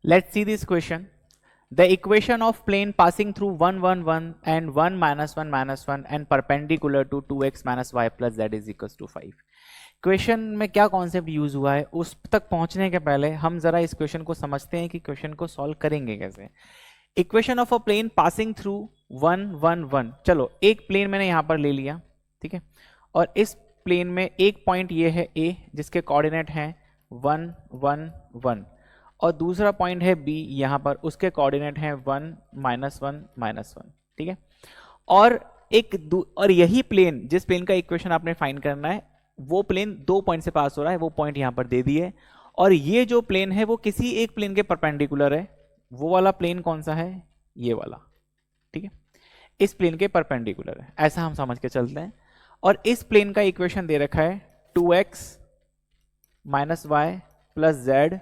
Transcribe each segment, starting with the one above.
Let's see this question. The equation of plane passing through 1, 1, 1 and 1, minus 1, minus 1 and perpendicular to 2x minus y plus z is equals to 5. Question में क्या concept use हुआ है उस तक पहुंचने के पहले हम जरा इस क्वेश्चन को समझते हैं कि क्वेश्चन को सॉल्व करेंगे कैसे. Equation of a plane passing through 1, 1, 1. चलो एक प्लेन मैंने यहां पर ले लिया, ठीक है, और इस प्लेन में एक पॉइंट ये है A जिसके कोऑर्डिनेट हैं 1, 1, 1 और दूसरा पॉइंट है B यहां पर, उसके कोऑर्डिनेट हैं 1, -1, -1, ठीक है. और और यही प्लेन, जिस प्लेन का इक्वेशन आपने फाइंड करना है, वो प्लेन दो पॉइंट से पास हो रहा है, वो पॉइंट यहां पर दे दिए. और ये जो प्लेन है वो किसी एक प्लेन के परपेंडिकुलर है. वो वाला प्लेन कौन सा है? ये वाला, ठीक है, इस प्लेन के परपेंडिकुलर है, ऐसा हम समझ के चलते हैं. और इस प्लेन का इक्वेशन दे रखा है 2x minus y plus z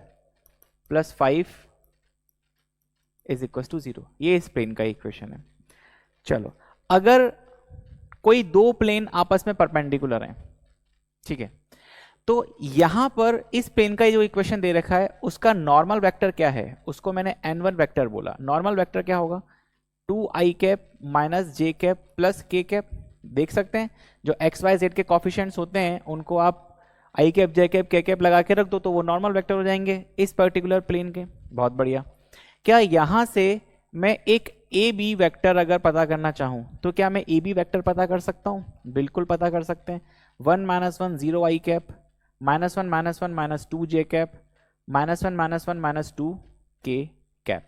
plus 5 is equal to 0. ये इस प्लेन का इक्वेशन है. चलो, अगर कोई दो प्लेन आपस में परपेंडिकुलर हैं, ठीक है, तो यहां पर इस प्लेन का जो इक्वेशन दे रखा है उसका नॉर्मल वेक्टर क्या है? उसको मैंने n1 वेक्टर बोला. नॉर्मल वेक्टर क्या होगा? 2i cap minus j cap plus k cap. देख सकते हैं जो एक्स वाई जेड के कॉफिशिएंट्स होते हैं उनको आप आई कैप जे कैप के कैप लगा के रख दो तो वो नॉर्मल वेक्टर हो जाएंगे इस पर्टिकुलर प्लेन के. बहुत बढ़िया. क्या यहां से मैं एक ए बी वैक्टर अगर पता करना चाहूं तो क्या मैं ए बी वैक्टर पता कर सकता हूं? बिल्कुल पता कर सकते हैं. 1, -1, 0 आई cap, -1, -1, -2 j cap, -1, -1, -2 k cap.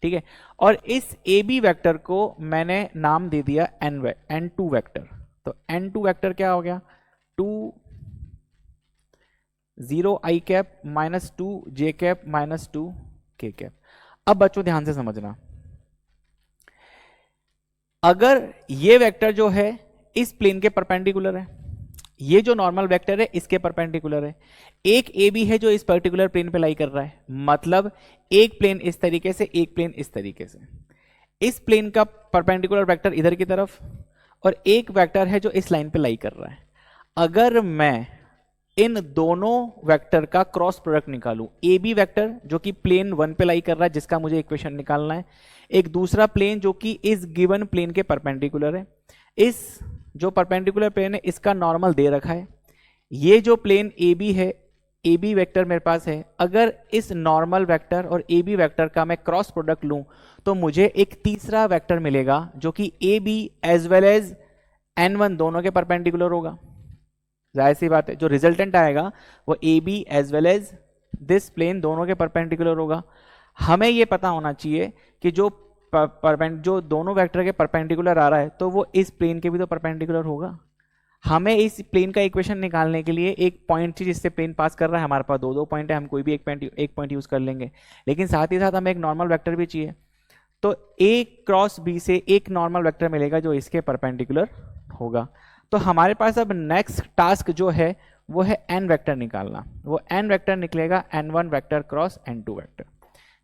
ठीक है, और इस ए बी वैक्टर को मैंने नाम दे दिया n2 वैक्टर. तो n2 वैक्टर क्या हो गया? 2 0 आई cap -2 j cap -2 k cap. अब बच्चों ध्यान से समझना, अगर ये वेक्टर जो है इस प्लेन के परपेंडिकुलर है, ये जो नॉर्मल वेक्टर है इसके परपेंडिकुलर है, एक ए बी है जो इस पर्टिकुलर प्लेन पे लाई कर रहा है, मतलब एक प्लेन इस तरीके से, एक प्लेन इस तरीके से, इस प्लेन का परपेंडिकुलर वेक्टर इधर की तरफ और एक वेक्टर है जो इस लाइन पे लाई कर रहा है. अगर मैं इन दोनों वेक्टर का क्रॉस प्रोडक्ट निकालूं, ए बी वेक्टर जो कि प्लेन 1 पे लाई कर रहा है जिसका मुझे इक्वेशन निकालना है, एक दूसरा प्लेन जो कि इस गिवन प्लेन के परपेंडिकुलर है, इस जो परपेंडिकुलर प्लेन है इसका नॉर्मल दे रखा है, ये जो प्लेन ए बी है, ए बी वेक्टर मेरे पास है, अगर इस नॉर्मल वेक्टर और ए बी वेक्टर का मैं क्रॉस प्रोडक्ट लूं तो मुझे एक तीसरा वेक्टर मिलेगा जो कि a b as well as n1 दोनों के परपेंडिकुलर होगा. जाहिर सी बात है जो रिजल्टेंट आएगा वो a b as well as this plane दोनों के परपेंडिकुलर होगा. हमें ये पता होना चाहिए कि जो जो दोनों वेक्टर के परपेंडिकुलर आ रहा है तो वो इस प्लेन के भी तो परपेंडिकुलर होगा. हमें इस प्लेन का इक्वेशन निकालने के लिए एक पॉइंट चाहिए जिससे प्लेन पास कर रहा है. हमारे पास दो पॉइंट है, हम कोई भी एक पॉइंट यूज कर लेंगे, लेकिन साथ ही साथ हमें एक नॉर्मल वेक्टर भी चाहिए. तो ए क्रॉस बी से एक नॉर्मल वेक्टर मिलेगा जो इसके परपेंडिकुलर होगा. तो हमारे पास अब नेक्स्ट टास्क जो है वो है n वेक्टर निकालना. वो n वेक्टर निकलेगा n1 vector cross n2 vector.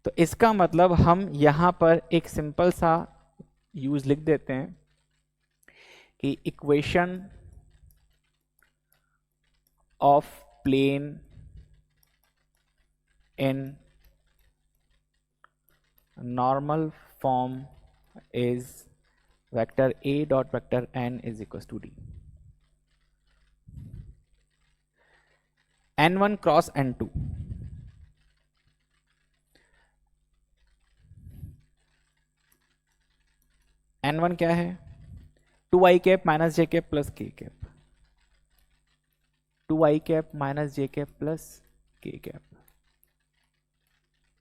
तो इसका मतलब हम यहां पर एक सिंपल सा यूज लिख देते हैं कि equation of plane in normal form is vector a dot vector n is equal to d. n1 cross n2, n1 क्या है? 2i cap minus j cap plus k cap, 2i cap minus j cap plus k cap.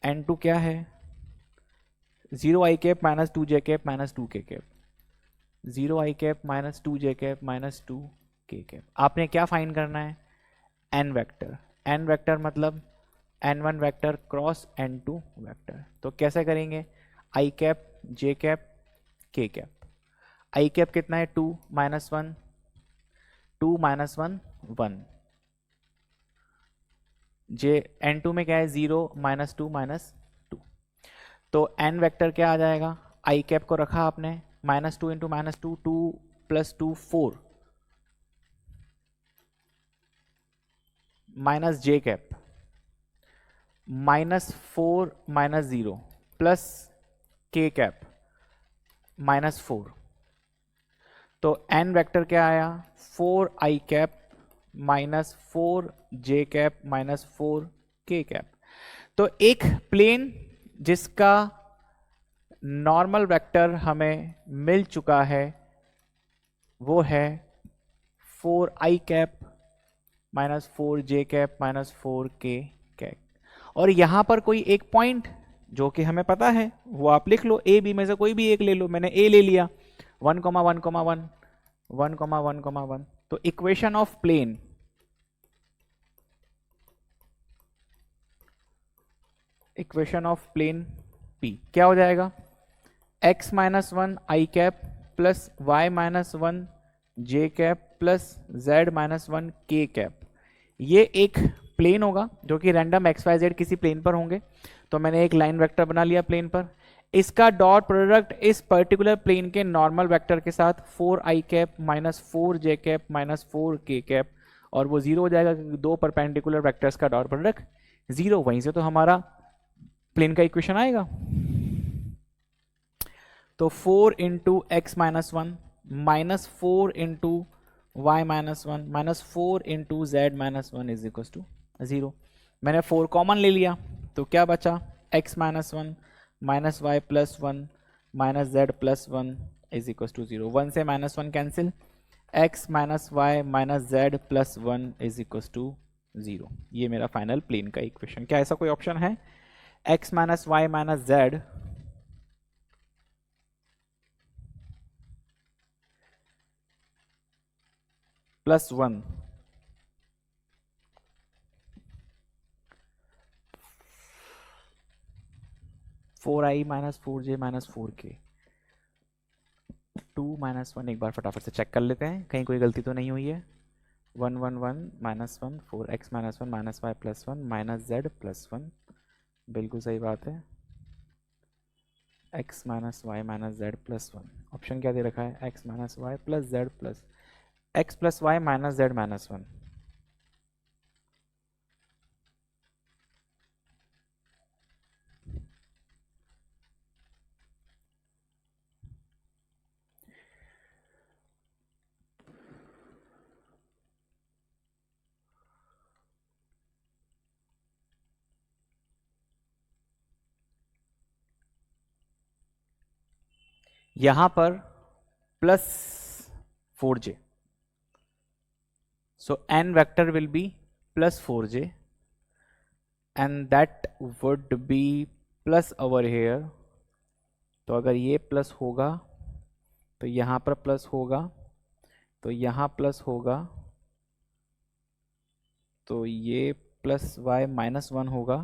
n2 क्या है? 0i cap minus 2 j cap minus 2 k cap, 0i cap minus 2 j cap minus 2 k cap. आपने क्या find करना है? n vector. n vector मतलब n1 vector cross n2 vector. तो कैसे करेंगे? i कैप जे कैप के कैप. i कैप कितना है? 2 -1, 2 -1 1. जे n2 में क्या है? 0 -2 -2. तो n वेक्टर क्या आ जाएगा? i कैप को रखा आपने, -2 into -2, 2 + 2 4 minus j cap. -4 -0 plus k cap -4, तो n वेक्टर क्या आया 4i cap -4j cap -4k cap. तो एक प्लेन जिसका नॉर्मल वेक्टर हमें मिल चुका है वो है 4i cap -4j cap -4k cap. और यहां पर कोई एक पॉइंट जो कि हमें पता है वो आप लिख लो, ए बी में से कोई भी एक ले लो, मैंने ए ले लिया 1,1,1 1,1,1, तो इक्वेशन ऑफ प्लेन P क्या हो जाएगा x-1 i cap plus y-1 j cap plus z-1 k cap. ये एक प्लेन होगा जो कि रैंडम XYZ किसी प्लेन पर होंगे। तो मैंने एक लाइन वेक्टर बना लिया प्लेन पर, इसका डॉट प्रोडक्ट इस पर्टिकुलर प्लेन के नॉर्मल वेक्टर के साथ 4i cap -4j cap -4k cap, और वो जीरो हो जाएगा क्योंकि दो परपेंडिकुलर वेक्टर्स का डॉट प्रोडक्ट जीरो। वहीं से तो हमारा प्लेन का इक्वेशन आएगा। तो 4 into x -1 -4 into y -1 -4 into z -1 is equal to 0। मैंने 4 कॉमन ले लिया तो क्या बचा x -1 -y +1 -z+1 is equal to 0। 1 से -1 cancel, x -y -z+1 is equal to 0। ये मेरा फाइनल प्लेन का इक्वेशन। क्या ऐसा कोई ऑप्शन है x -y -z +1 4i -4j -4k 2 -1, एक बार फटाफट से चेक कर लेते हैं कहीं कोई गलती तो नहीं हुई है। 1 1 1 -1 4x -1 -y +1 -z+1, बिल्कुल सही बात है। x -y -z+1 ऑप्शन क्या दे रखा है x -y + z + x + y -z -1। यहां पर +4j, so n vector will be +4j and that would be plus over here. तो अगर ये प्लस होगा तो यहां पर प्लस होगा, तो यहां प्लस होगा, तो ये प्लस y -1 होगा,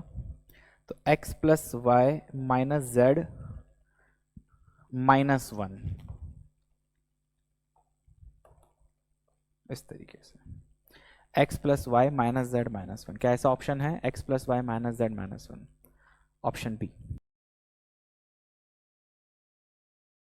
तो x + y - z -1 इस तरीके से x + y - z -1। क्या ऐसा ऑप्शन है x + y - z -1? Option B.